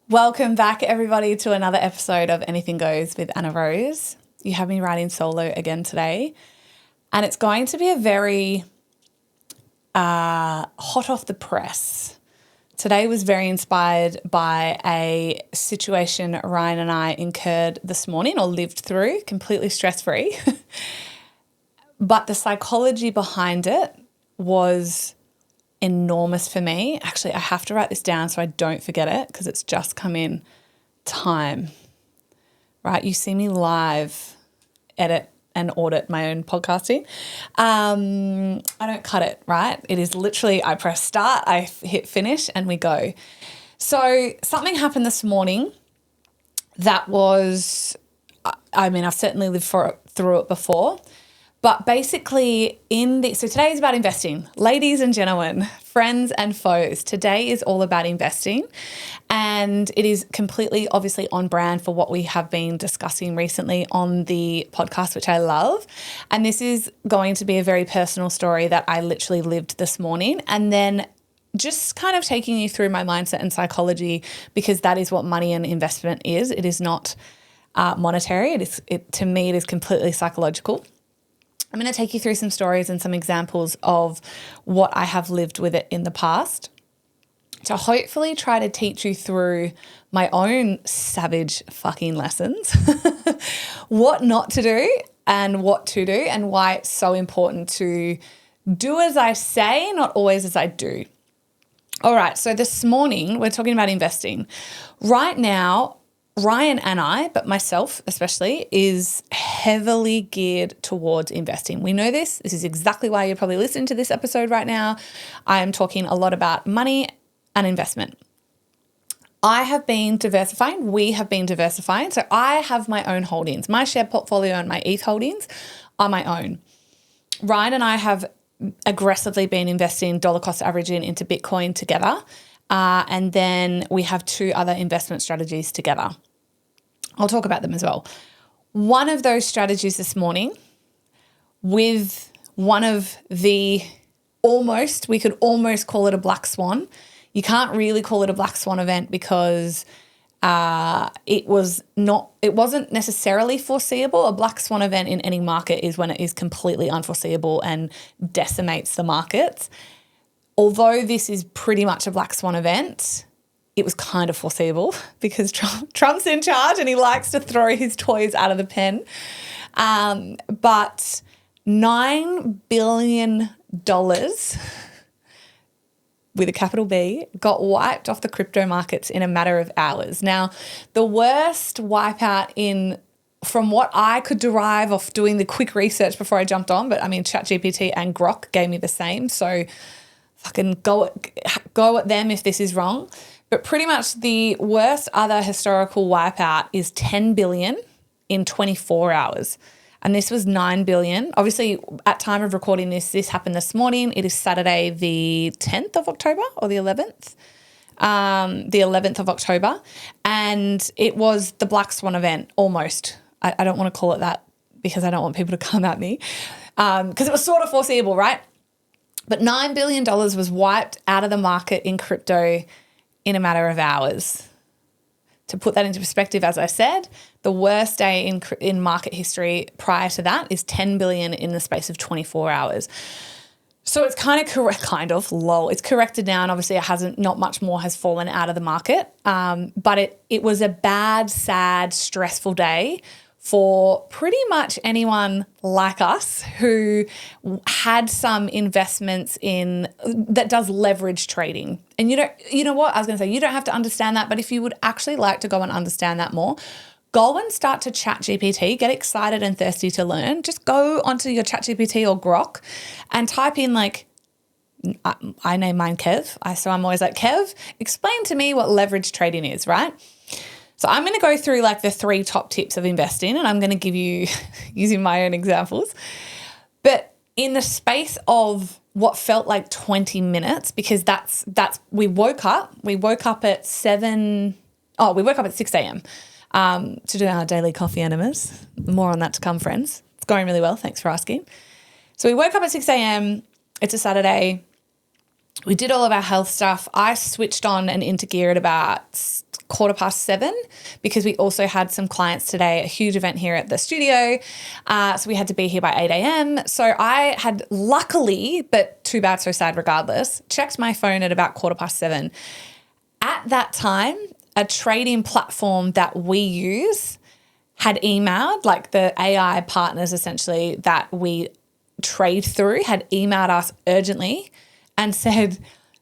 Welcome back, everybody, to another episode of Anything Goes with Anna Rose. You have me writing solo again today, and it's going to be a very hot off the press. Today was very inspired by a situation Ryan and I incurred this morning, or lived through, completely stress-free. But the psychology behind it was enormous for me. Actually, I have to write this down so I don't forget it because it's just come in time, right? You see me live edit and audit my own podcasting. I don't cut it, right? It is literally, I press start, I hit finish, and we go. So something happened this morning that was, I've certainly lived through it before. But basically so today is about investing. Ladies and gentlemen, friends and foes, today is all about investing, and it is completely obviously on brand for what we have been discussing recently on the podcast, which I love. And this is going to be a very personal story that I literally lived this morning, and then just kind of taking you through my mindset and psychology, because that is what money and investment is. It is not monetary. To me, it is completely psychological. I'm going to take you through some stories and some examples of what I have lived with it in the past to hopefully try to teach you through my own savage fucking lessons, what not to do and what to do, and why it's so important to do as I say, not always as I do. All right, so this morning we're talking about investing. Right now, Ryan and I, but myself especially, is heavily geared towards investing. We know this. This is exactly why you're probably listening to this episode right now. I am talking a lot about money and investment. I have been diversifying. We have been diversifying. So I have my own holdings. My share portfolio and my ETH holdings are my own. Ryan and I have aggressively been investing dollar cost averaging into Bitcoin together. And then we have two other investment strategies together. I'll talk about them as well. One of those strategies this morning with one of the we could almost call it a black swan. You can't really call it a black swan event because it wasn't necessarily foreseeable. A black swan event in any market is when it is completely unforeseeable and decimates the markets. Although this is pretty much a black swan event, it was kind of foreseeable because Trump's in charge and he likes to throw his toys out of the pen. But $9 billion with a capital B got wiped off the crypto markets in a matter of hours. Now, the worst wipeout from what I could derive off doing the quick research before I jumped on, but ChatGPT and Grok gave me the same, so fucking go at them if this is wrong. But pretty much the worst other historical wipeout is 10 billion in 24 hours. And this was 9 billion. Obviously, at time of recording this happened this morning. It is Saturday, the 10th of October or the 11th. The 11th of October. And it was the black swan event, almost. I don't want to call it that because I don't want people to come at me. Because it was sort of foreseeable, right? But $9 billion was wiped out of the market in crypto in a matter of hours. To put that into perspective, as I said, the worst day in market history prior to that is 10 billion in the space of 24 hours. So it's it's corrected now, and obviously not much more has fallen out of the market. But it was a bad, sad, stressful day for pretty much anyone like us who had some investments that does leverage trading. And you know what? I was going to say, you don't have to understand that, but if you would actually like to go and understand that more, go and start to ChatGPT, get excited and thirsty to learn. Just go onto your ChatGPT or Grok and type in I name mine Kev. So I'm always like, Kev, explain to me what leverage trading is, right? So I'm going to go through the three top tips of investing, and I'm going to give you using my own examples. But in the space of what felt like 20 minutes, because we woke up at 6 a.m. To do our daily coffee enemas. More on that to come, friends. It's going really well. Thanks for asking. So we woke up at 6 a.m. It's a Saturday. We did all of our health stuff. I switched on and into gear at about 7:15 because we also had some clients today, a huge event here at the studio. So we had to be here by 8 a.m. So I had luckily, but too bad, so sad regardless, checked my phone at about 7:15. At that time, a trading platform that we use had emailed, like the AI partners essentially that we trade through had emailed us urgently and said,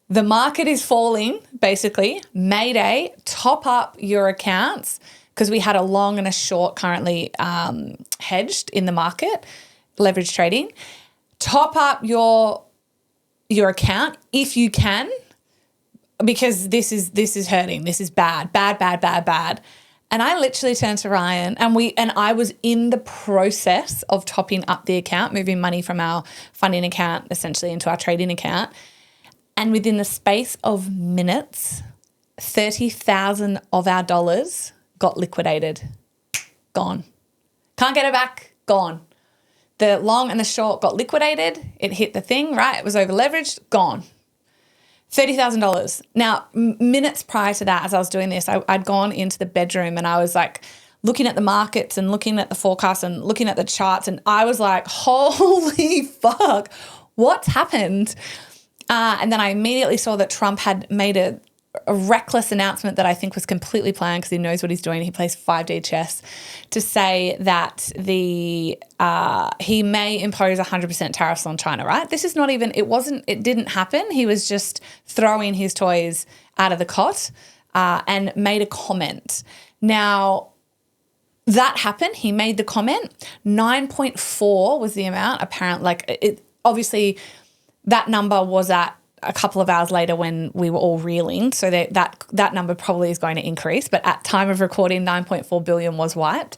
the market is falling, basically. Mayday, top up your accounts, because we had a long and a short currently hedged in the market, leverage trading. Top up your account if you can, because this is hurting. This is bad. And I literally turned to Ryan and I was in the process of topping up the account, moving money from our funding account essentially into our trading account. And within the space of minutes, 30,000 of our dollars got liquidated. Gone. Can't get it back. Gone. The long and the short got liquidated. It hit the thing, right? It was over leveraged. Gone. $30,000. Now, minutes prior to that, as I was doing this, I'd gone into the bedroom and I was like looking at the markets and looking at the forecast and looking at the charts, and I was like, holy fuck, what's happened? And then I immediately saw that Trump had made a reckless announcement that I think was completely planned because he knows what he's doing. He plays 5D chess, to say that he may impose 100% tariffs on China, right? This is not even, it didn't happen. He was just throwing his toys out of the cot and made a comment. Now, that happened. He made the comment. 9.4 was the amount, apparently. Obviously, that number was at a couple of hours later when we were all reeling, so that number probably is going to increase. But at time of recording, 9.4 billion was wiped.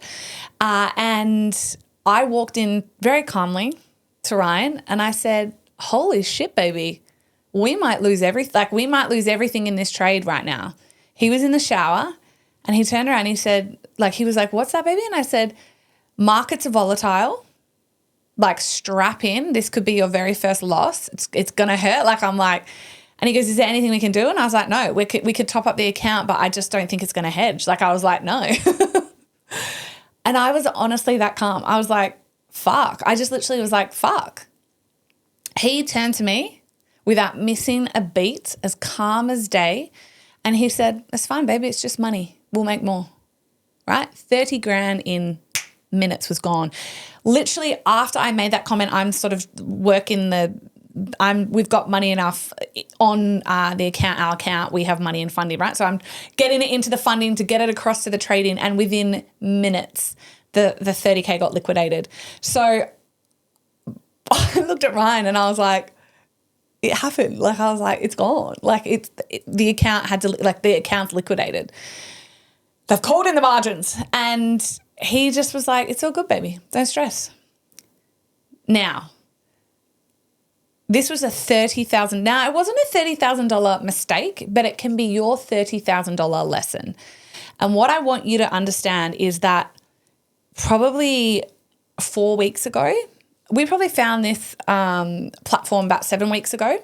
And I walked in very calmly to Ryan and I said, holy shit, baby, we might lose everything in this trade right now. He was in the shower and he turned around and he said, he was like, what's that, baby? And I said, markets are volatile. Strap in. This could be your very first loss. It's going to hurt. And he goes, is there anything we can do? And I was like, no, we could top up the account, but I just don't think it's going to hedge. I was like, no. And I was honestly that calm. I was like, fuck. I just literally was like, fuck. He turned to me without missing a beat, as calm as day. And he said, it's fine, baby. It's just money. We'll make more. Right? 30 grand in minutes was gone. Literally after I made that comment, I'm sort of we've got money enough on our account. We have money in funding, right? So I'm getting it into the funding to get it across to the trading, and within minutes, the 30K got liquidated. So I looked at Ryan and I was like, it happened. I was like, it's gone. The account the account's liquidated. They've called in the margins, and he just was like, it's all good, baby. Don't stress. Now, this was a $30,000. Now, it wasn't a $30,000 mistake, but it can be your $30,000 lesson. And what I want you to understand is that probably 4 weeks ago, we probably found this platform about 7 weeks ago.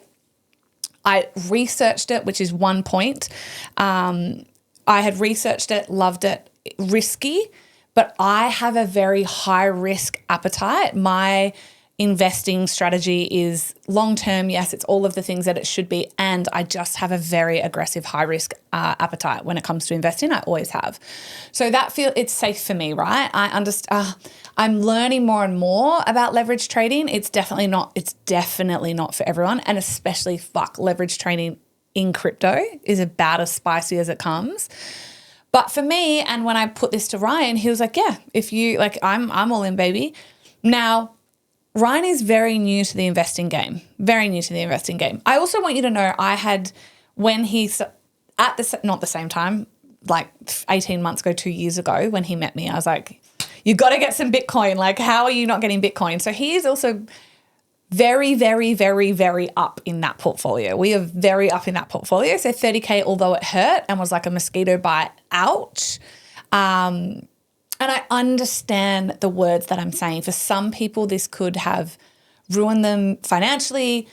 I researched it, which is one point. I had researched it, loved it, risky, but I have a very high risk appetite. My investing strategy is long-term. Yes, it's all of the things that it should be. And I just have a very aggressive high risk appetite when it comes to investing. I always have. So it's safe for me, right? I understand. I'm learning more and more about leverage trading. It's definitely not for everyone. And especially leverage trading in crypto is about as spicy as it comes. But for me, and when I put this to Ryan, he was like, yeah, if you I'm all in, baby. Now, Ryan is very new to the investing game, I also want you to know when he's not the same time, 18 months ago, 2 years ago when he met me, I was like, you got to get some Bitcoin. How are you not getting Bitcoin? So he is also very, very, very, very up in that portfolio. We are very up in that portfolio. So 30K, although it hurt and was like a mosquito bite, ouch. And I understand the words that I'm saying. For some people, this could have ruined them financially.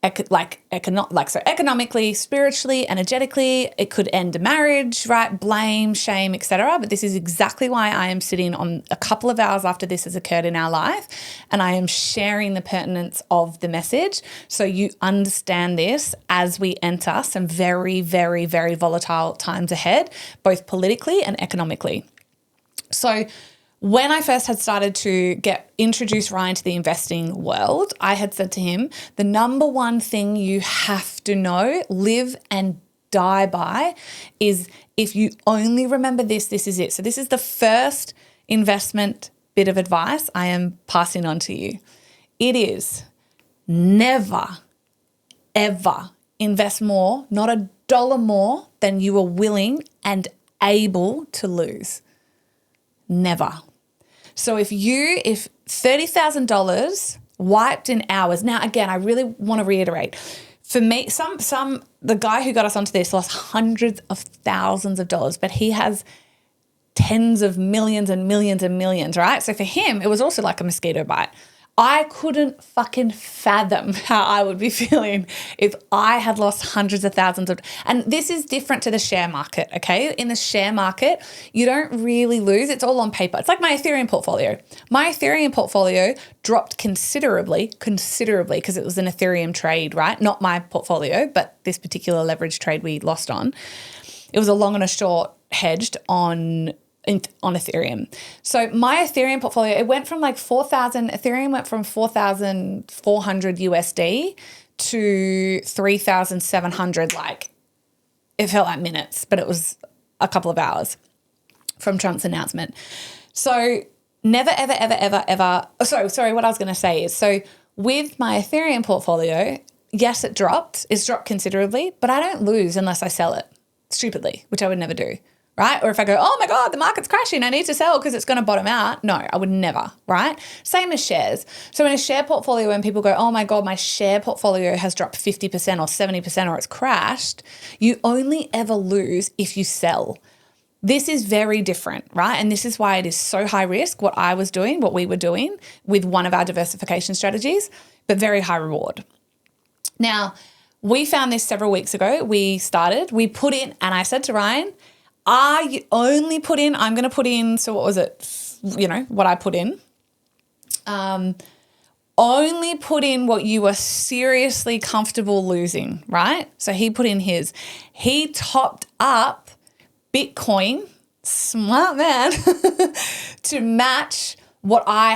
economically, spiritually, energetically. It could end a marriage, right? Blame, shame, etc. But this is exactly why I am sitting on a couple of hours after this has occurred in our life, and I am sharing the pertinence of the message so you understand this as we enter some very, very, very volatile times ahead, both politically and economically. So when I first had started to introduce Ryan to the investing world, I had said to him, the number one thing you have to know, live and die by, is if you only remember this, this is it. So this is the first investment bit of advice I am passing on to you. It is never, ever invest more, not a dollar more than you are willing and able to lose. Never. So if $30,000 wiped in hours, now again, I really want to reiterate, for me, the guy who got us onto this lost hundreds of thousands of dollars, but he has tens of millions and millions and millions, right? So for him, it was also like a mosquito bite. I couldn't fucking fathom how I would be feeling if I had lost hundreds of thousands of, and this is different to the share market, okay? In the share market, you don't really lose. It's all on paper. It's like my Ethereum portfolio. My Ethereum portfolio dropped considerably, because it was an Ethereum trade, right? Not my portfolio, but this particular leverage trade we lost on. It was a long and a short hedged on Ethereum. So my Ethereum portfolio, it went from like Ethereum went from 4,400 USD to 3,700, like it felt like minutes, but it was a couple of hours from Trump's announcement. So never, ever, ever, ever, ever, sorry, what I was going to say is, so with my Ethereum portfolio, yes, it's dropped considerably, but I don't lose unless I sell it stupidly, which I would never do. Right? Or if I go, oh my God, the market's crashing, I need to sell because it's going to bottom out. No, I would never, right? Same as shares. So in a share portfolio, when people go, oh my God, my share portfolio has dropped 50% or 70% or it's crashed, you only ever lose if you sell. This is very different, right? And this is why it is so high risk, what we were doing with one of our diversification strategies, but very high reward. Now, we found this several weeks ago. We put in, and I said to Ryan, I'm going to put in, so what was it, what I put in. Only put in what you are seriously comfortable losing, right? So he put in his. He topped up Bitcoin, smart man, to match what I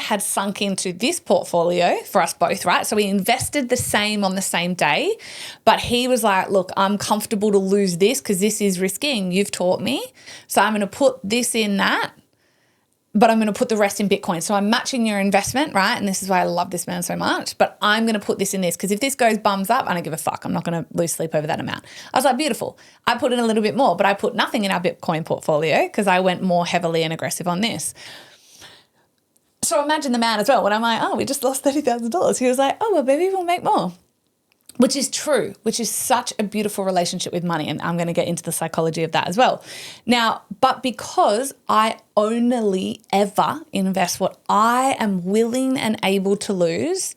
had sunk into this portfolio for us both, right? So we invested the same on the same day, but he was like, look, I'm comfortable to lose this because this is risking. You've taught me. So I'm going to put this in that, but I'm going to put the rest in Bitcoin. So I'm matching your investment, right? And this is why I love this man so much, but I'm going to put this in this because if this goes bums up, I don't give a fuck. I'm not going to lose sleep over that amount. I was like, beautiful. I put in a little bit more, but I put nothing in our Bitcoin portfolio because I went more heavily and aggressive on this. So imagine the man as well. When I'm like, oh, we just lost $30,000. He was like, oh, well, maybe we'll make more, which is true, which is such a beautiful relationship with money. And I'm going to get into the psychology of that as well. Now, but because I only ever invest what I am willing and able to lose,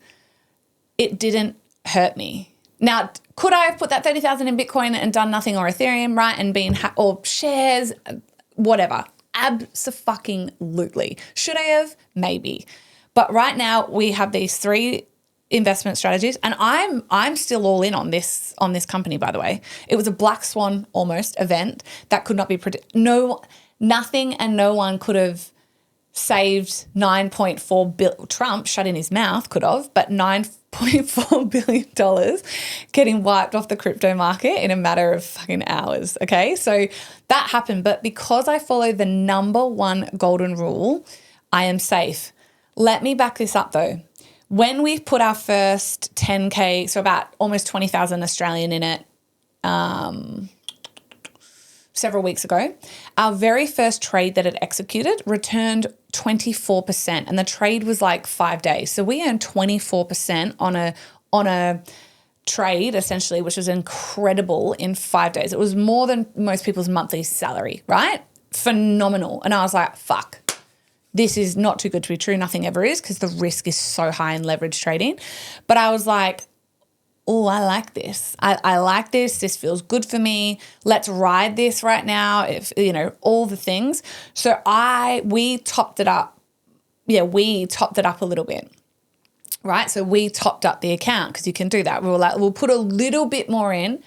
it didn't hurt me. Now, could I have put that 30,000 in Bitcoin and done nothing, or Ethereum, right? And or shares, whatever. Abso-fucking-lutely. Should I have? Maybe. But right now we have these 3 investment strategies, and I'm still all in on this company, by the way. It was a black swan almost event that could not be predicted. Nothing and no one could have saved $9.4 billion. Trump shut in his mouth, could have, but $9.4 billion getting wiped off the crypto market in a matter of fucking hours, okay? So that happened, but because I follow the number one golden rule, I am safe. Let me back this up though. When we put our first 10K, so about almost 20,000 Australian in it, several weeks ago, our very first trade that it executed returned 24%, and the trade was like 5 days. So we earned 24% on a trade essentially, which was incredible in 5 days. It was more than most people's monthly salary, right? Phenomenal. And I was like, fuck, this is not too good to be true. Nothing ever is because the risk is so high in leverage trading. But I was like, oh, I like this. I like this. This feels good for me. Let's ride this right now. If, all the things. So we topped it up. Yeah, we topped it up a little bit, right? So we topped up the account because you can do that. We were like, we'll put a little bit more in.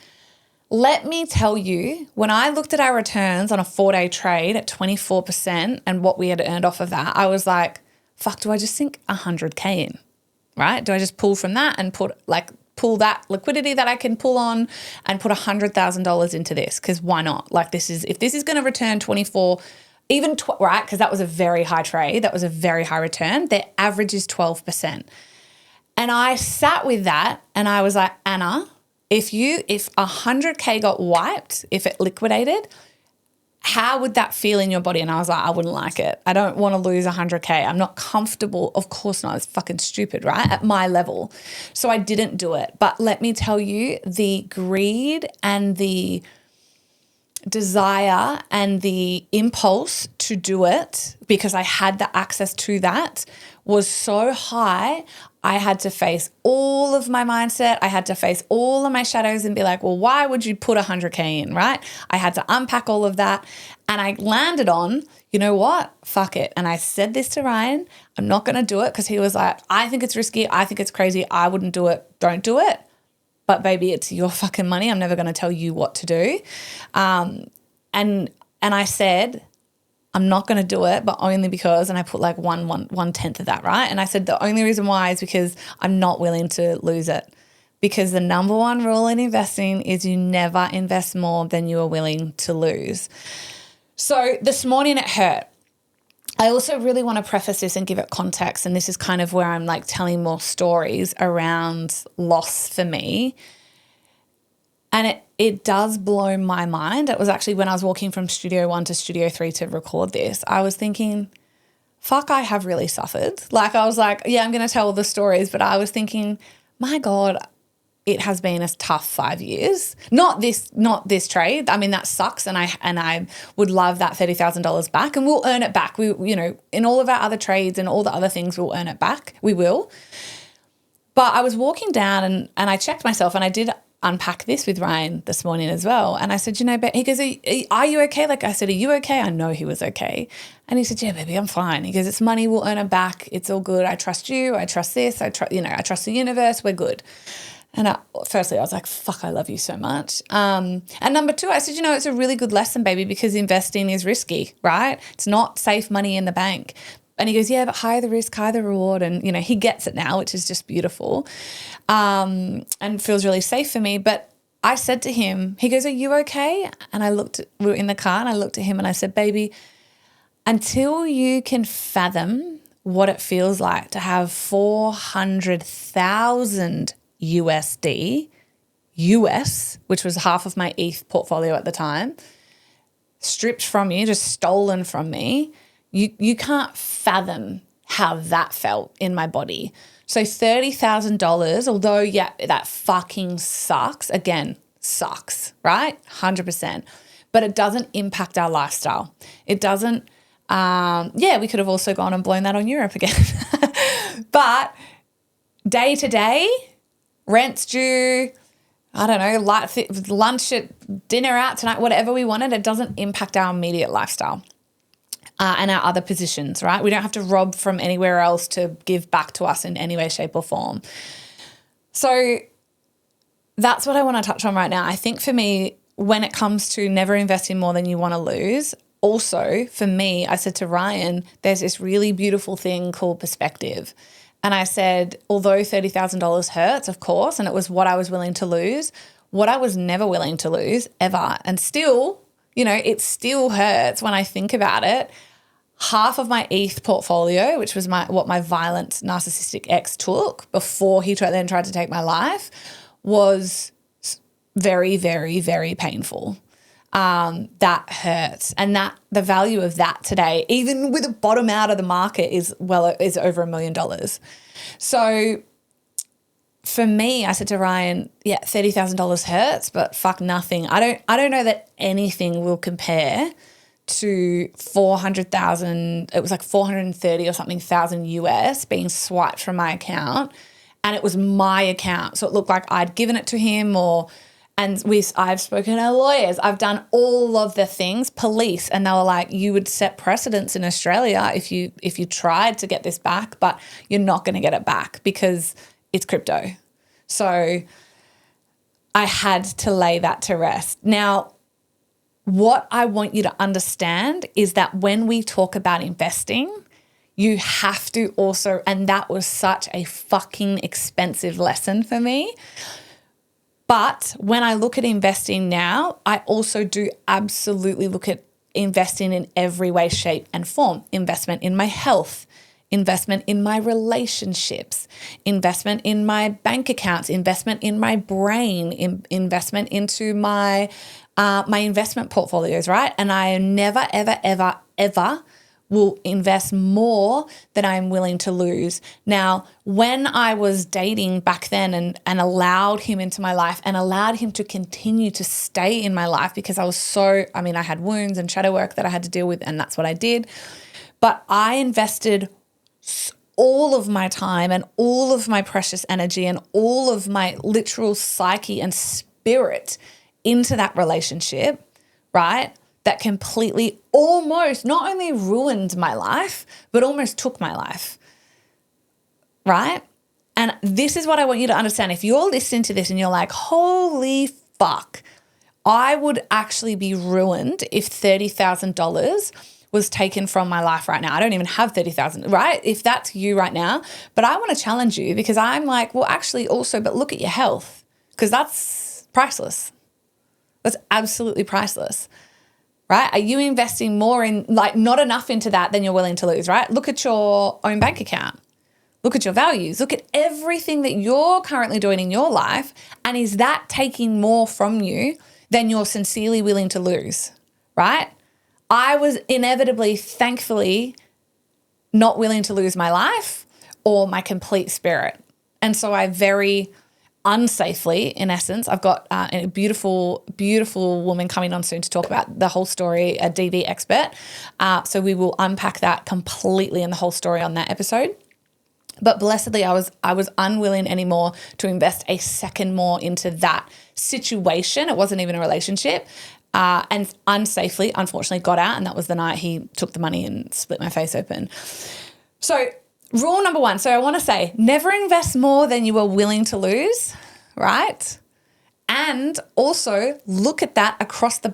Let me tell you, when I looked at our returns on a 4-day trade at 24% and what we had earned off of that, I was like, fuck, do I just sink 100K in, right? Do I just pull from that and pull that liquidity that I can pull on and put $100,000 into this? Because why not? Like if this is going to return 24, right? Because that was a very high trade. That was a very high return. Their average is 12%. And I sat with that and I was like, Anna, if 100K got wiped, if it liquidated, how would that feel in your body? And I was like, I wouldn't like it. I don't want to lose 100K. I'm not comfortable. Of course not. It's fucking stupid, right? At my level. So I didn't do it. But let me tell you, the greed and the desire and the impulse to do it, because I had the access to that, was so high. I had to face all of my mindset. I had to face all of my shadows and be like, well, why would you put 100K in, right? I had to unpack all of that. And I landed on, you know what? Fuck it. And I said this to Ryan, I'm not going to do it, because he was like, I think it's risky. I think it's crazy. I wouldn't do it. Don't do it. But baby, it's your fucking money. I'm never going to tell you what to do. And I said, I'm not going to do it, but only because, and I put like one tenth of that, right? And I said the only reason why is because I'm not willing to lose it. Because the number one rule in investing is you never invest more than you are willing to lose. So this morning it hurt. I also really want to preface this and give it context, and this is kind of where I'm like telling more stories around loss for me. And it does blow my mind. It was actually when I was walking from Studio 1 to Studio 3 to record this, I was thinking, fuck, I have really suffered. Like I was like, yeah, I'm going to tell all the stories, but I was thinking, my God, it has been a tough 5 years. Not this trade. I mean, that sucks, and I would love that $30,000 back, and we'll earn it back. We, in all of our other trades and all the other things, we'll earn it back. We will. But I was walking down and I checked myself, and I did unpack this with Ryan this morning as well. And I said, but he goes, are you okay? Like I said, are you okay? I know he was okay. And he said, yeah, baby, I'm fine. He goes, it's money. We'll earn it back. It's all good. I trust you. I trust this. I trust the universe. We're good. And firstly, I was like, fuck, I love you so much. And number two, I said, it's a really good lesson, baby, because investing is risky, right? It's not safe money in the bank. And he goes, yeah, but higher the risk, higher the reward. And, he gets it now, which is just beautiful, and feels really safe for me. But I said to him, he goes, are you okay? And we were in the car, and I looked at him and I said, baby, until you can fathom what it feels like to have 400,000 USD, which was half of my ETH portfolio at the time, stripped from you, just stolen from me, you can't fathom how that felt in my body. So $30,000, although, yeah, that fucking sucks. Again, sucks, right? 100%. But it doesn't impact our lifestyle. It doesn't, we could have also gone and blown that on Europe again. But day to day, rent's due, I don't know, lunch at dinner out tonight, whatever we wanted, it doesn't impact our immediate lifestyle. And our other positions, right? We don't have to rob from anywhere else to give back to us in any way, shape or form. So that's what I want to touch on right now. I think for me, when it comes to never investing more than you want to lose, also for me, I said to Ryan, there's this really beautiful thing called perspective. And I said, although $30,000 hurts, of course, and it was what I was willing to lose, what I was never willing to lose ever, and still, it still hurts when I think about it. Half of my ETH portfolio, which was what my violent narcissistic ex took before he then tried to take my life, was very, very, very painful. That hurts. And that the value of that today, even with a bottom out of the market, is over $1 million. So for me, I said to Ryan, yeah, $30,000 hurts, but fuck nothing. I don't know that anything will compare to 400,000, it was like 430 or something thousand US being swiped from my account and it was my account. So it looked like I'd given it to him I've spoken to lawyers. I've done all of the things, police, and they were like, you would set precedents in Australia if you tried to get this back, but you're not going to get it back because it's crypto. So I had to lay that to rest. Now, what I want you to understand is that when we talk about investing, you have to also, and that was such a fucking expensive lesson for me. But when I look at investing now, I also do absolutely look at investing in every way, shape, and form. Investment in my health, investment in my relationships, investment in my bank accounts, investment in my brain, investment into my investment portfolios, right? And I never, ever, ever, ever will invest more than I'm willing to lose. Now, when I was dating back then and allowed him into my life and allowed him to continue to stay in my life because I had wounds and shadow work that I had to deal with, and that's what I did. But I invested all of my time and all of my precious energy and all of my literal psyche and spirit into that relationship, right? That completely almost not only ruined my life, but almost took my life, right? And this is what I want you to understand. If you're listening to this and you're like, holy fuck, I would actually be ruined if $30,000 was taken from my life right now. I don't even have 30,000, right? If that's you right now, but I want to challenge you because I'm like, well, actually also, but look at your health because that's priceless. That's absolutely priceless, right? Are you investing more in, like, not enough into that than you're willing to lose, right? Look at your own bank account. Look at your values. Look at everything that you're currently doing in your life. And is that taking more from you than you're sincerely willing to lose, right? I was inevitably, thankfully, not willing to lose my life or my complete spirit. And so I very unsafely, in essence, I've got a beautiful, beautiful woman coming on soon to talk about the whole story, a DV expert. So we will unpack that completely and the whole story on that episode. But blessedly, I was unwilling anymore to invest a second more into that situation. It wasn't even a relationship. And unsafely, unfortunately, got out. And that was the night he took the money and split my face open. So rule number one. So I want to say, never invest more than you are willing to lose, right? And also look at that across the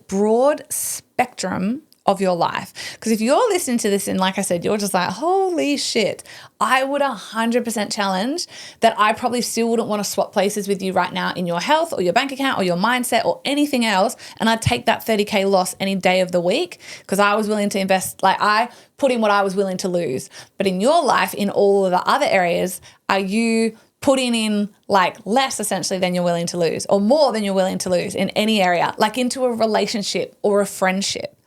broad spectrum of your life. Because if you're listening to this and like I said, you're just like, holy shit, I would 100% challenge that I probably still wouldn't want to swap places with you right now in your health or your bank account or your mindset or anything else. And I'd take that 30K loss any day of the week because I was willing to invest, like I put in what I was willing to lose. But in your life, in all of the other areas, are you putting in like less essentially than you're willing to lose or more than you're willing to lose in any area, like into a relationship or a friendship?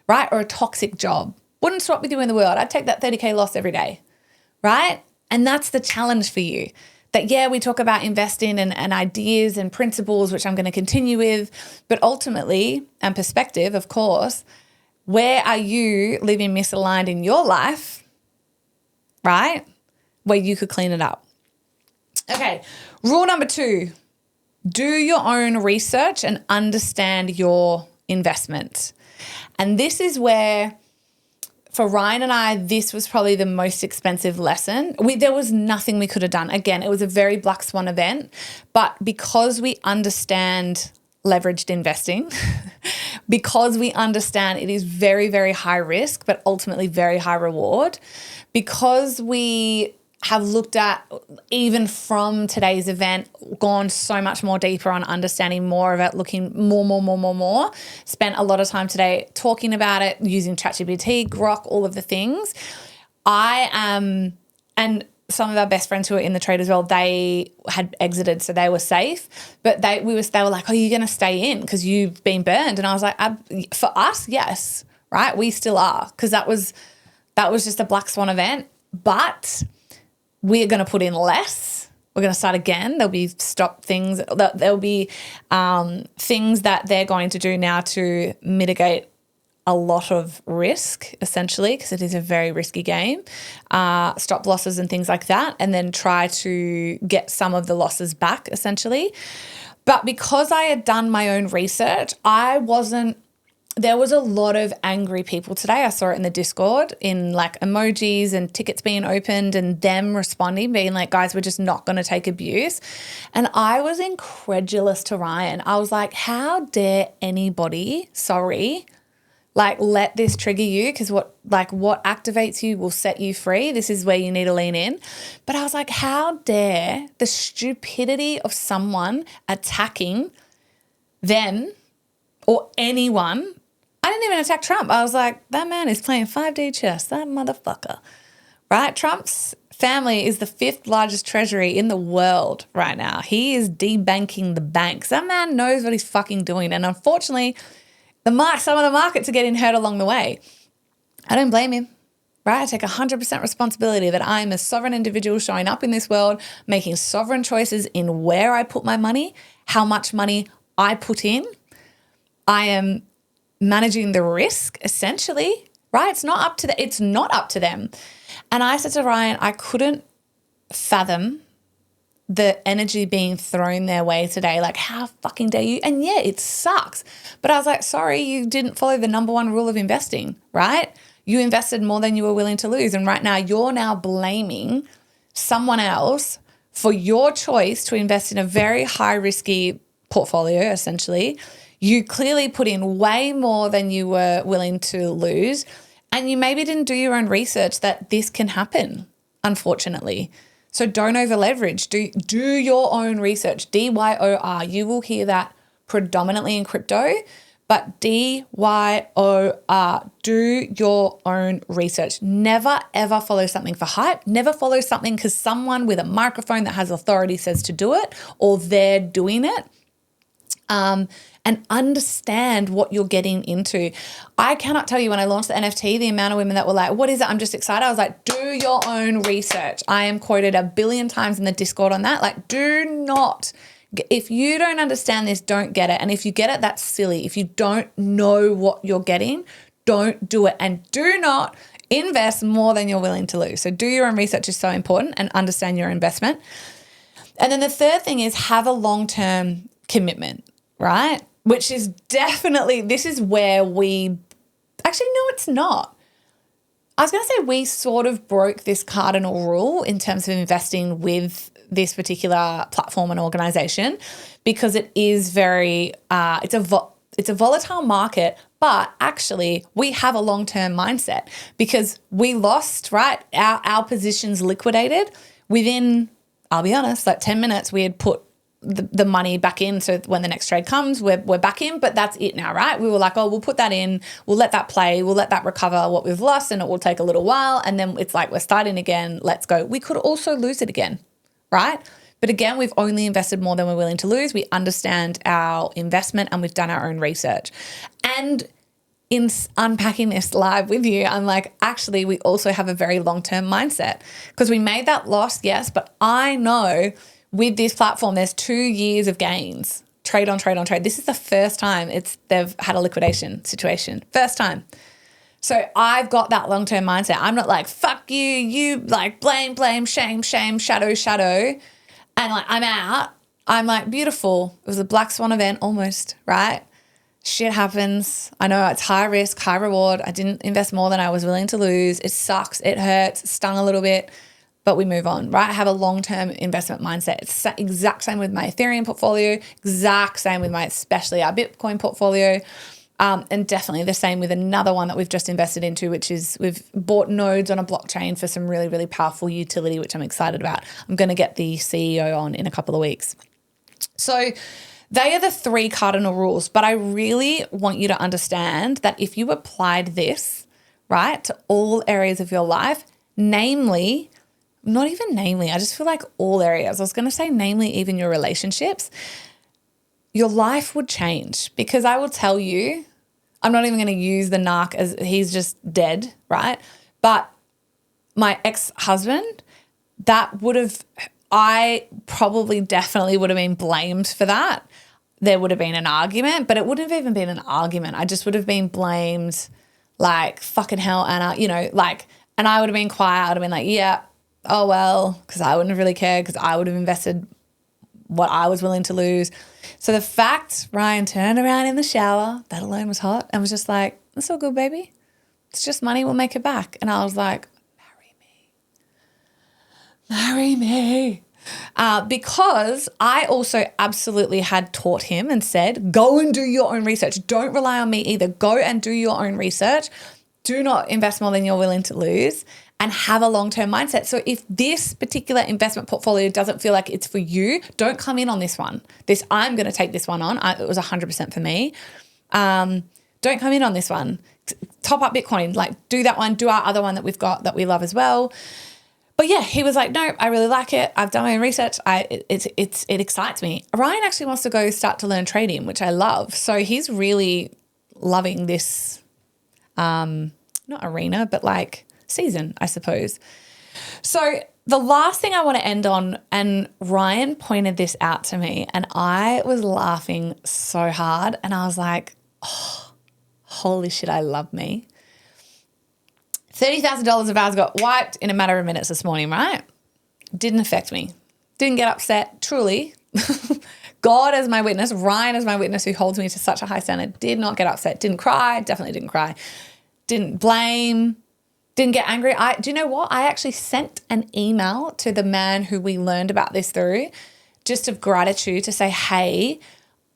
Right? Or a toxic job. Wouldn't swap with you in the world. I'd take that 30K loss every day, right? And that's the challenge for you. That, yeah, we talk about investing and ideas and principles, which I'm going to continue with, but ultimately, and perspective, of course, where are you living misaligned in your life, right? Where you could clean it up. Okay, rule number 2, do your own research and understand your investment. And this is where, for Ryan and I, this was probably the most expensive lesson. There was nothing we could have done. Again, it was a very black swan event, but because we understand leveraged investing, because we understand it is very, very high risk, but ultimately very high reward, because we have looked at, even from today's event, gone so much more deeper on understanding more of it, looking more, spent a lot of time today talking about it, using ChatGPT, Grok, all of the things. And some of our best friends who are in the trade as well, they had exited, so they were safe, but they were like, oh, you're going to stay in because you've been burned. And I was like, for us, yes, right? We still are, because that was just a black swan event, but we're going to put in less. We're going to start again. There'll be things that they're going to do now to mitigate a lot of risk, essentially, because it is a very risky game, stop losses and things like that, and then try to get some of the losses back, essentially. But because I had done my own research, there was a lot of angry people today. I saw it in the Discord in like emojis and tickets being opened and them responding, being like, guys, we're just not going to take abuse. And I was incredulous to Ryan. I was like, how dare anybody, let this trigger you, because what activates you will set you free. This is where you need to lean in. But I was like, how dare the stupidity of someone attacking them or anyone. I didn't even attack Trump. I was like, that man is playing 5D chess, that motherfucker, right? Trump's family is the 5th largest treasury in the world right now. He is debanking the banks. That man knows what he's fucking doing. And unfortunately, some of the markets are getting hurt along the way. I don't blame him, right? I take 100% responsibility that I'm a sovereign individual showing up in this world, making sovereign choices in where I put my money, how much money I put in. I am managing the risk, essentially, right? It's not up to them. And I said to Ryan, I couldn't fathom the energy being thrown their way today. Like, how fucking dare you? And yeah, it sucks. But I was like, sorry, you didn't follow the number one rule of investing, right? You invested more than you were willing to lose. And right now you're now blaming someone else for your choice to invest in a very high risky portfolio, essentially. You clearly put in way more than you were willing to lose. And you maybe didn't do your own research that this can happen, unfortunately. So don't over leverage. Do your own research. DYOR. You will hear that predominantly in crypto, but DYOR. Do your own research. Never ever follow something for hype. Never follow something because someone with a microphone that has authority says to do it or they're doing it. And understand what you're getting into. I cannot tell you when I launched the NFT, the amount of women that were like, what is it? I'm just excited. I was like, do your own research. I am quoted 1 billion times in the Discord on that. Like, if you don't understand this, don't get it. And if you get it, that's silly. If you don't know what you're getting, don't do it. And do not invest more than you're willing to lose. So do your own research is so important and understand your investment. And then the third thing is have a long-term commitment, right? Which is definitely, this is where it's not. I was going to say we sort of broke this cardinal rule in terms of investing with this particular platform and organization because it is very, it's a volatile market, but actually we have a long-term mindset because we lost, right? Our positions liquidated within, I'll be honest, like 10 minutes we had put the money back in. So when the next trade comes, we're back in, but that's it now, right? We were like, we'll put that in. We'll let that play. We'll let that recover what we've lost and it will take a little while. And then it's like, we're starting again. Let's go. We could also lose it again, right? But again, we've only invested more than we're willing to lose. We understand our investment and we've done our own research. And in unpacking this live with you, I'm like, actually, we also have a very long-term mindset because we made that loss, yes, but I know with this platform, there's 2 years of gains, trade on trade on trade. This is the first time they've had a liquidation situation. First time. So I've got that long-term mindset. I'm not like, fuck you like blame, shame, shadow. And like, I'm out. I'm like, beautiful. It was a black swan event almost, right? Shit happens. I know it's high risk, high reward. I didn't invest more than I was willing to lose. It sucks. It hurts. It stung a little bit. But we move on, right? I have a long-term investment mindset. It's exact same with my Ethereum portfolio, exact same with especially our Bitcoin portfolio, and definitely the same with another one that we've just invested into, which is we've bought nodes on a blockchain for some really, really powerful utility, which I'm excited about. I'm going to get the CEO on in a couple of weeks. So they are the 3 cardinal rules, but I really want you to understand that if you applied this, right, to all areas of your life, I just feel like all areas. I was going to say namely even your relationships, your life would change because I will tell you, I'm not even going to use the narc as he's just dead, right? But my ex-husband, I probably definitely would have been blamed for that. There would have been an argument, but it wouldn't have even been an argument. I just would have been blamed like, fucking hell, Anna, you know, like, and I would have been quiet. I would have been like, yeah, oh, well, because I wouldn't have really cared because I would have invested what I was willing to lose. So the fact Ryan turned around in the shower, that alone was hot, and was just like, it's all good, baby. It's just money. We'll make it back. And I was like, marry me. Because I also absolutely had taught him and said, go and do your own research. Don't rely on me either. Go and do your own research. Do not invest more than you're willing to lose and have a long-term mindset. So if this particular investment portfolio doesn't feel like it's for you, don't come in on this one. I'm going to take this one on. It was 100% for me. Don't come in on this one. Top up Bitcoin, like do that one, do our other one that we've got that we love as well. But yeah, he was like, no, I really like it. I've done my own research. It excites me. Ryan actually wants to go start to learn trading, which I love. So he's really loving this, not arena, but like season, I suppose. So the last thing I want to end on, and Ryan pointed this out to me and I was laughing so hard and I was like, oh, holy shit, I love me. $30,000 of ours got wiped in a matter of minutes this morning, right? Didn't affect me. Didn't get upset, truly. God as my witness, Ryan as my witness who holds me to such a high standard, did not get upset. Didn't cry, definitely didn't cry. Didn't blame, didn't get angry. Do you know what? I actually sent an email to the man who we learned about this through, just of gratitude to say, hey,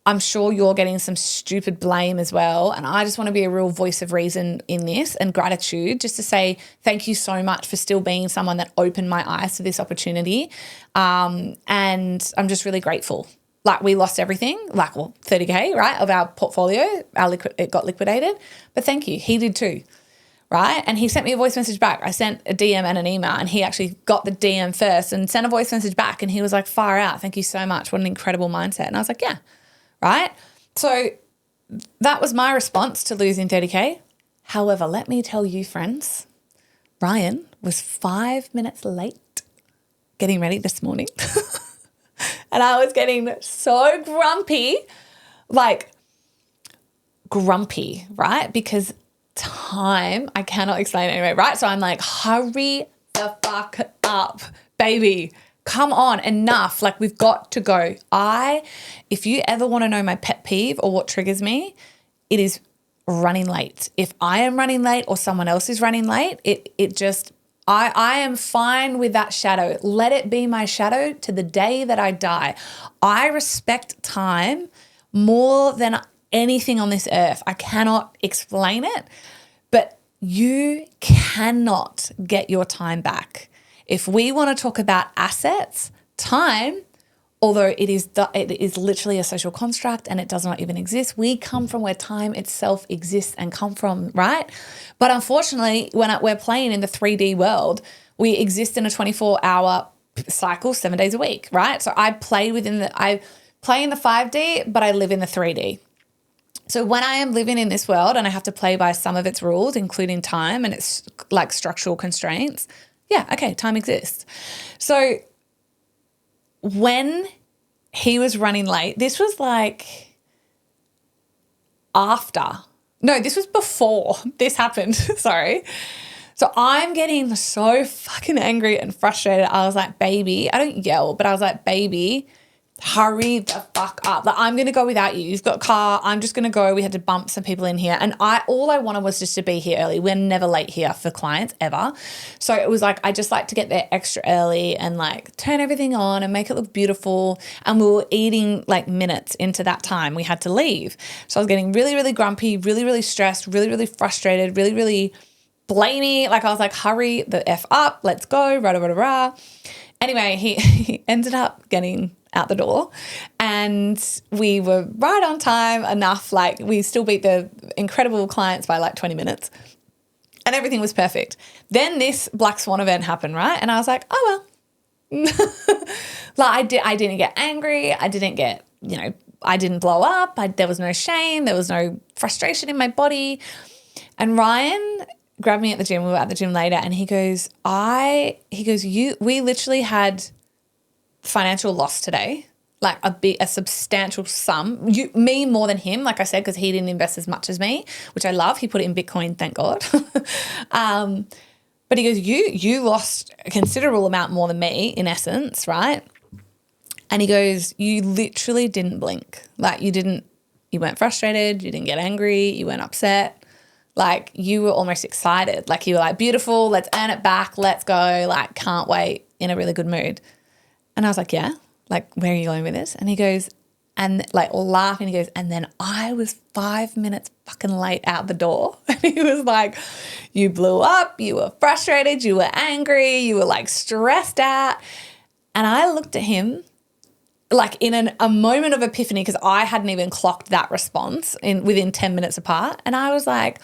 I'm sure you're getting some stupid blame as well. And I just want to be a real voice of reason in this and gratitude, just to say thank you so much for still being someone that opened my eyes to this opportunity. And I'm just really grateful. Like we lost everything, like, well, 30K, right, of our portfolio. It got liquidated. But thank you. He did too, right? And he sent me a voice message back. I sent a DM and an email and he actually got the DM first and sent a voice message back. And he was like, far out. Thank you so much. What an incredible mindset. And I was like, yeah. Right? So that was my response to losing 30K. However, let me tell you, friends, Ryan was 5 minutes late getting ready this morning. And I was getting so grumpy, right? Because time, I cannot explain it anyway, right? So I'm like, hurry the fuck up, baby. Come on, enough. Like we've got to go. If you ever want to know my pet peeve or what triggers me, it is running late. If I am running late or someone else is running late, I am fine with that shadow. Let it be my shadow to the day that I die. I respect time more than anything on this earth. I cannot explain it, but you cannot get your time back. If we want to talk about assets, time, although it is literally a social construct and it does not even exist, we come from where time itself exists and come from, right? But unfortunately, when we're playing in the 3D world, we exist in a 24-hour cycle 7 days a week, right? So I play in the 5D, but I live in the 3D. So when I am living in this world and I have to play by some of its rules, including time and its like structural constraints, yeah, okay, time exists. So when he was running late, this was like this was before this happened, sorry. So I'm getting so fucking angry and frustrated. I was like, baby, I don't yell, but I was like, baby, hurry the fuck up. Like, I'm going to go without you. You've got a car. I'm just going to go. We had to bump some people in here. And all I wanted was just to be here early. We're never late here for clients ever. So it was like, I just like to get there extra early and like turn everything on and make it look beautiful. And we were eating like minutes into that time. We had to leave. So I was getting really, really grumpy, really, really stressed, really, really frustrated, really, really blamey. Like I was like, hurry the F up. Let's go. Rah, rah, rah, rah. Anyway, he ended up getting out the door and we were right on time enough. Like we still beat the incredible clients by like 20 minutes and everything was perfect. Then this Black Swan event happened, right? And I was like, oh, well, like I didn't get angry. I didn't get, I didn't blow up. There was no shame. There was no frustration in my body. And Ryan grabbed me at the gym. We were at the gym later and he goes, we literally had financial loss today. like a substantial sum. Me more than him, like I said, because he didn't invest as much as me, which I love. He put it in Bitcoin, thank God. But he goes, you lost a considerable amount more than me, in essence, right? And he goes, you literally didn't blink. Like you weren't frustrated, you didn't get angry, you weren't upset. Like you were almost excited. Like you were like, beautiful, let's earn it back, let's go, like can't wait, in a really good mood. And I was like, yeah, like where are you going with this? And he goes, and like laughing, he goes, and then I was 5 minutes fucking late out the door. And he was like, you blew up, you were frustrated, you were angry, you were like stressed out. And I looked at him like in a moment of epiphany, because I hadn't even clocked that response within 10 minutes apart. And I was like,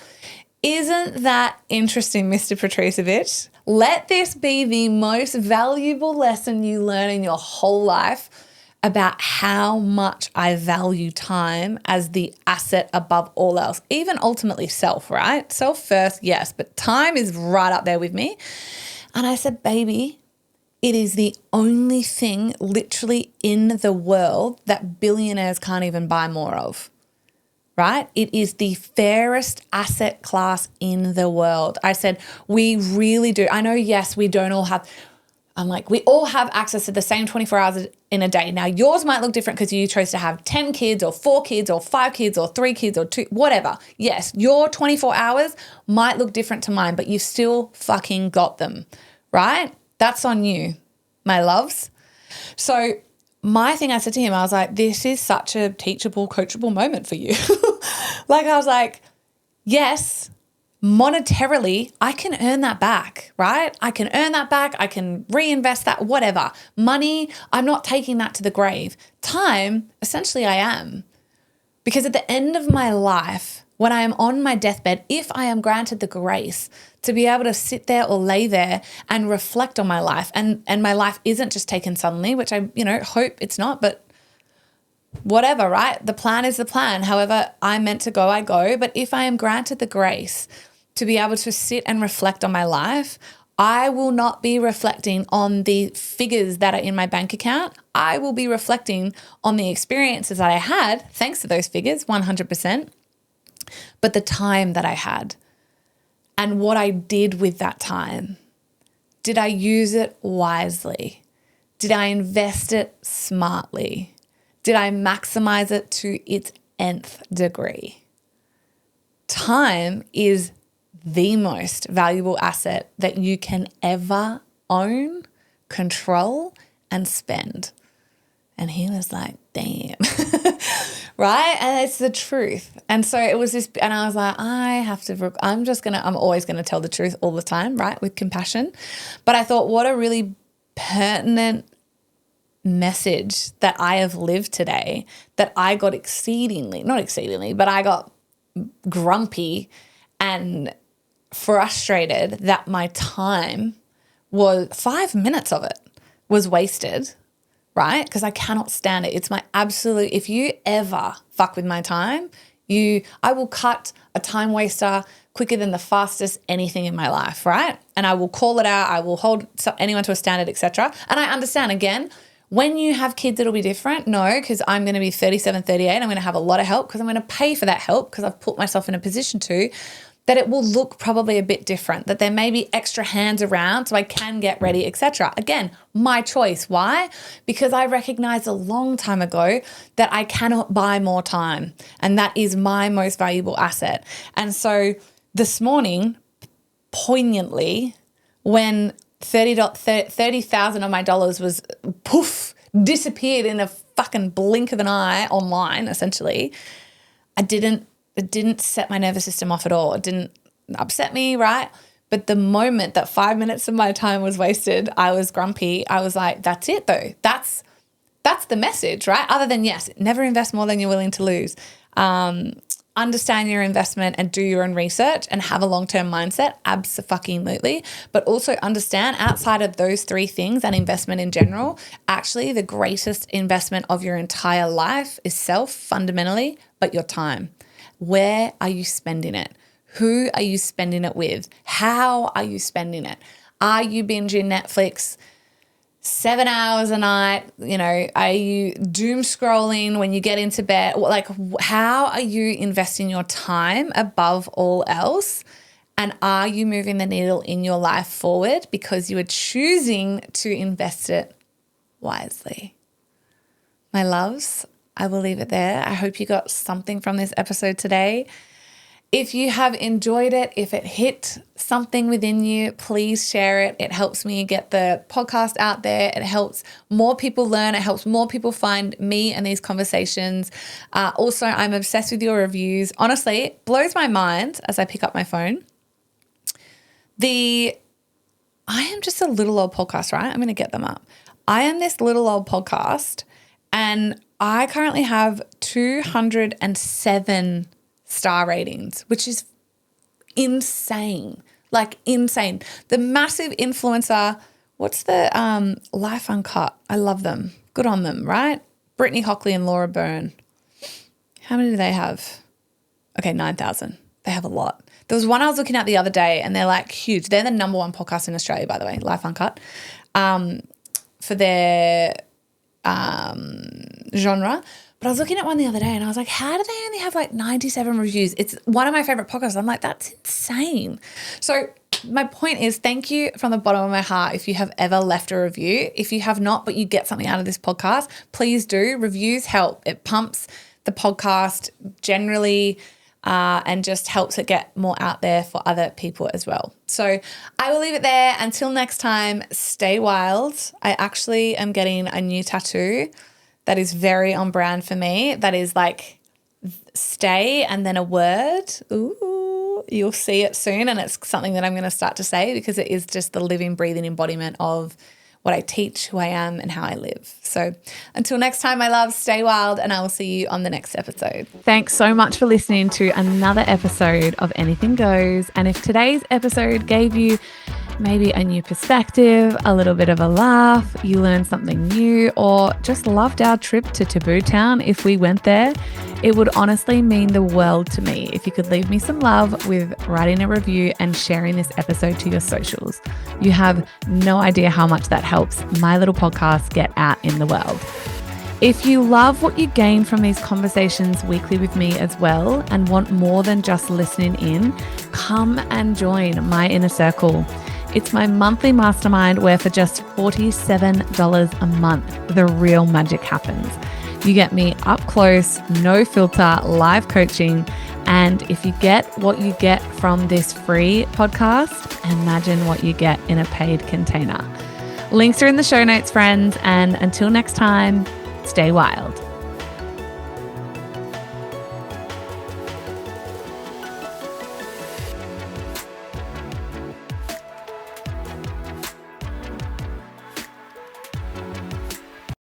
isn't that interesting, Mr. Petrusevich? Let this be the most valuable lesson you learn in your whole life about how much I value time as the asset above all else, even ultimately self, right? Self first, yes, but time is right up there with me. And I said, baby, it is the only thing literally in the world that billionaires can't even buy more of, right? It is the fairest asset class in the world. I said, we really do. I know, yes, we don't all have, I'm like, we all have access to the same 24 hours in a day. Now, yours might look different because you chose to have 10 kids or 4 kids or 5 kids or 3 kids or 2, whatever. Yes, your 24 hours might look different to mine, but you've still fucking got them, right? That's on you, my loves. So my thing, I said to him, I was like, this is such a teachable, coachable moment for you. Like I was like, yes, monetarily, I can earn that back, right? I can earn that back. I can reinvest that, whatever. Money, I'm not taking that to the grave. Time, essentially I am. Because at the end of my life, when I am on my deathbed, if I am granted the grace to be able to sit there or lay there and reflect on my life, and my life isn't just taken suddenly, which I, hope it's not, but whatever, right? The plan is the plan. However I'm meant to go, I go. But if I am granted the grace to be able to sit and reflect on my life, I will not be reflecting on the figures that are in my bank account. I will be reflecting on the experiences that I had, thanks to those figures, 100%, but the time that I had and what I did with that time. Did I use it wisely? Did I invest it smartly? Did I maximize it to its nth degree? Time is the most valuable asset that you can ever own, control, and spend. And he was like, damn, right? And it's the truth. And so it was this, and I was like, I'm always going to tell the truth all the time, right? With compassion. But I thought, what a really pertinent message that I have lived today, that I got but I got grumpy and frustrated that my time was 5 minutes of it was wasted, right? Because I cannot stand it. It's my absolute, if you ever fuck with my time, I will cut a time waster quicker than the fastest anything in my life, right? And I will call it out. I will hold anyone to a standard, etc. And I understand, again, when you have kids, it'll be different. No, because I'm going to be 37, 38. I'm going to have a lot of help because I'm going to pay for that help because I've put myself in a position to, that it will look probably a bit different, that there may be extra hands around so I can get ready, etc. Again, my choice. Why? Because I recognized a long time ago that I cannot buy more time, and that is my most valuable asset. And so this morning, poignantly, when 30,000 of my dollars was poof, disappeared in a fucking blink of an eye online, essentially, it didn't set my nervous system off at all. It didn't upset me, right? But the moment that 5 minutes of my time was wasted, I was grumpy. I was like, that's it though. That's the message, right? Other than, yes, never invest more than you're willing to lose. Understand your investment and do your own research and have a long-term mindset, abso-fucking-lutely. But also understand, outside of those 3 things and investment in general, actually the greatest investment of your entire life is self, fundamentally, but your time. Where are you spending it? Who are you spending it with? How are you spending it? Are you binging Netflix 7 hours a night? Are you doom scrolling when you get into bed? Like, how are you investing your time above all else? And are you moving the needle in your life forward because you are choosing to invest it wisely? My loves, I will leave it there. I hope you got something from this episode today. If you have enjoyed it, if it hit something within you, please share it. It helps me get the podcast out there. It helps more people learn. It helps more people find me and these conversations. Also, I'm obsessed with your reviews. Honestly, it blows my mind as I pick up my phone. I am just a little old podcast, right? I'm going to get them up. I am this little old podcast, and I currently have 207 star ratings, which is insane, like insane. The massive influencer, what's the Life Uncut? I love them. Good on them, right? Brittany Hockley and Laura Byrne. How many do they have? Okay, 9,000. They have a lot. There was one I was looking at the other day, and they're like huge. They're the number one podcast in Australia, by the way, Life Uncut, for their genre. But I was looking at one the other day and I was like, how do they only have like 97 reviews? It's one of my favorite podcasts. I'm like, that's insane. So my point is, thank you from the bottom of my heart if you have ever left a review. If you have not, but you get something out of this podcast, please do. Reviews help. It pumps the podcast generally and just helps it get more out there for other people as well. So I will leave it there. Until next time, stay wild. I actually am getting a new tattoo that is very on brand for me. That is like stay and then a word. Ooh, you'll see it soon. And it's something that I'm going to start to say because it is just the living, breathing embodiment of what I teach, who I am, and how I live. So until next time, my love, stay wild, and I will see you on the next episode. Thanks so much for listening to another episode of Anything Goes. And if today's episode gave you maybe a new perspective, a little bit of a laugh, you learned something new, or just loved our trip to Taboo Town if we went there, it would honestly mean the world to me if you could leave me some love with writing a review and sharing this episode to your socials. You have no idea how much that helps my little podcast get out in the world. If you love what you gain from these conversations weekly with me as well and want more than just listening in, come and join my inner circle. It's my monthly mastermind where for just $47 a month, the real magic happens. You get me up close, no filter, live coaching. And if you get what you get from this free podcast, imagine what you get in a paid container. Links are in the show notes, friends. And until next time, stay wild.